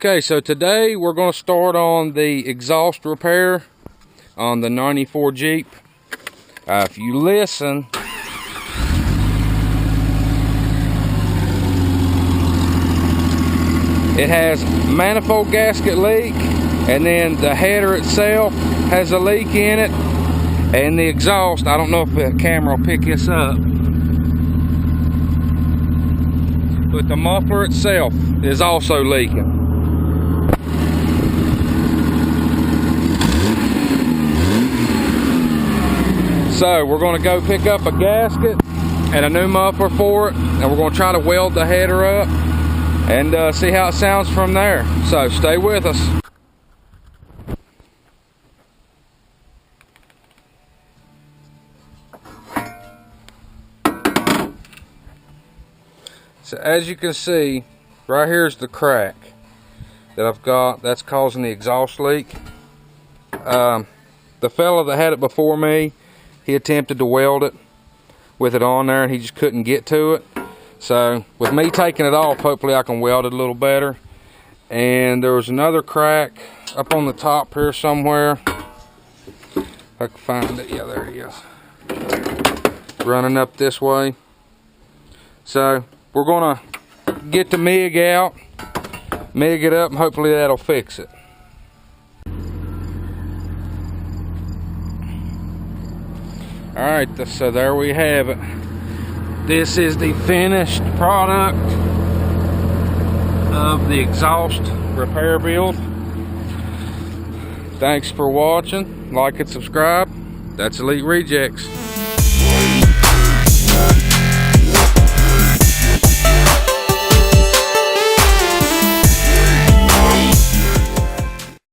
Okay, so today we're going to start on the exhaust repair on the 94 Jeep. If you listen, it has manifold gasket leak, and then the header itself has a leak in it, and the exhaust, I don't know if the camera will pick this up, but the muffler itself is also leaking. So we're going to go pick up a gasket and a new muffler for it, and we're going to try to weld the header up and see how it sounds from there. So stay with us. So as you can see, right here is the crack that I've got that's causing the exhaust leak. The fella that had it before me, he attempted to weld it with it on there and he just couldn't get to it. So with me taking it off, hopefully I can weld it a little better. And there was another crack up on the top here somewhere. If I can find it. Yeah, there he is. Running up this way. So we're gonna get the MIG out, MIG it up, and hopefully that'll fix it. Alright, so there we have it. This is the finished product of the exhaust repair build. Thanks for watching. Like and subscribe. That's Elite Rejects.